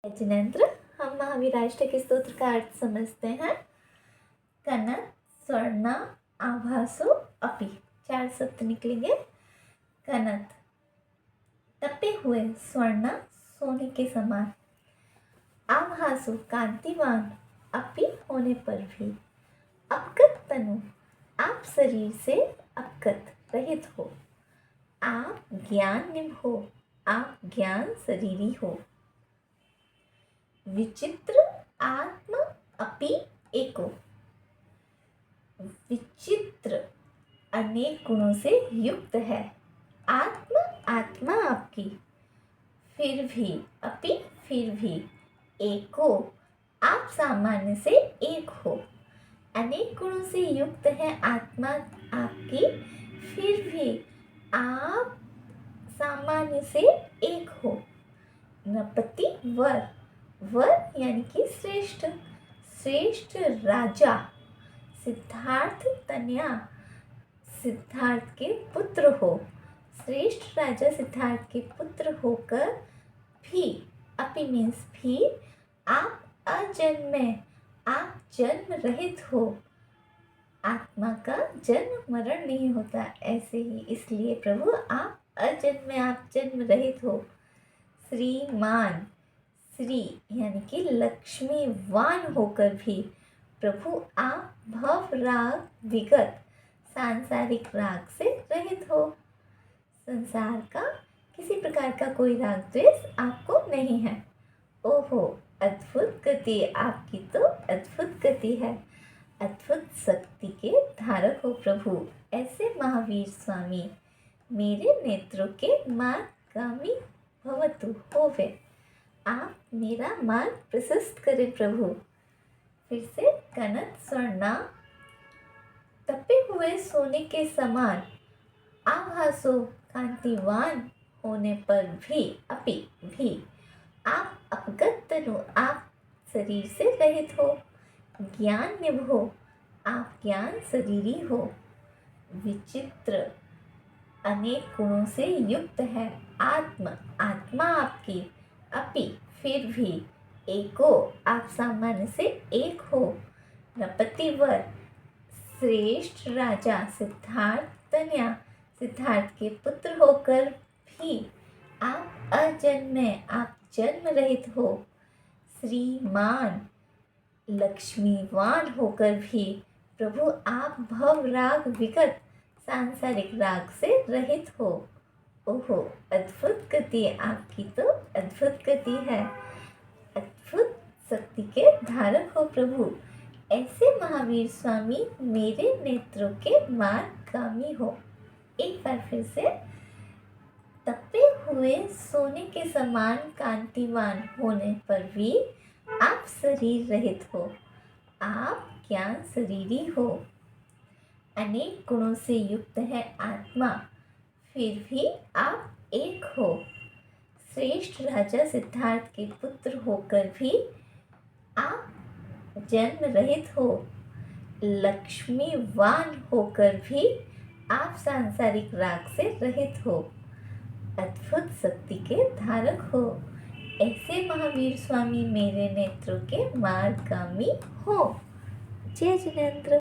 जिनेंद्र, हम महावीर अष्टक के स्तोत्र का अर्थ समझते हैं। कनत स्वर्णा आभासो अपि, 4 शब्द निकलेंगे। कनत तपे हुए, स्वर्णा सोने के समान, आभासो कांतिवान, अपि होने पर भी, अपगत तनु आप शरीर से अपगत रहित हो, आप ज्ञान निभ हो, आप ज्ञान शरीरी हो। विचित्र आत्म अपि एको, विचित्र अनेक गुणों से युक्त है। आत्मा आत्मा आपकी, फिर भी अपि फिर भी, एको आप सामान्य से एक हो। अनेक गुणों से युक्त है आत्मा आपकी, फिर भी आप सामान्य से एक हो। नपति वर, वर यानी कि श्रेष्ठ, श्रेष्ठ राजा। सिद्धार्थ तनया, सिद्धार्थ के पुत्र हो। श्रेष्ठ राजा सिद्धार्थ के पुत्र होकर भी, अपि मीन्स भी, आप अजन्मे, आप जन्म रहित हो। आत्मा का जन्म मरण नहीं होता, ऐसे ही इसलिए प्रभु आप अजन्मे, आप जन्म रहित हो। श्रीमान, श्री यानी कि लक्ष्मीवान होकर भी प्रभु आप भव राग विगत, सांसारिक राग से रहित हो। संसार का किसी प्रकार का कोई राग द्वेष आपको नहीं है। ओहो, अद्भुत गति आपकी, तो अद्भुत गति है। अद्भुत शक्ति के धारक हो प्रभु। ऐसे महावीर स्वामी मेरे नेत्रों के मार्गगामी भवतु होवे। आप मेरा मार्ग प्रशस्त करें प्रभु। फिर से, कनत स्वर्णा तपे हुए सोने के समान, आभासो कांतिवान होने पर भी, अपि भी, आप अपगत तनु आप शरीर से रहित हो। ज्ञान निभो, आप ज्ञान शरीरी हो। विचित्र अनेक गुणों से युक्त है आत्मा, आत्मा आपकी, अपि फिर भी, एको आप सामान्य से एक हो। नपति वर, श्रेष्ठ राजा सिद्धार्थ तनया, सिद्धार्थ के पुत्र होकर भी आप अजन्मे, आप जन्म रहित हो। श्रीमान, लक्ष्मीवान होकर भी प्रभु आप भव राग विगत, सांसारिक राग से रहित हो। ओहो, अद्भुत गति आपकी, तो अद्भुत गति है। अद्भुत शक्ति के धारक हो प्रभु। ऐसे महावीर स्वामी मेरे नेत्रों के मार्गगामी हो। एक बार फिर से, तपे हुए सोने के समान कांतिवान होने पर भी आप शरीर रहित हो, आप ज्ञान शरीरी हो। अनेक गुणों से युक्त है आत्मा, फिर भी आप एक हो। श्रेष्ठ राजा सिद्धार्थ के पुत्र होकर भी आप जन्म रहित हो। लक्ष्मीवान होकर भी आप सांसारिक राग से रहित हो। अद्भुत शक्ति के धारक हो। ऐसे महावीर स्वामी मेरे नेत्रों के मार्गगामी हो। जय जिनेंद्र।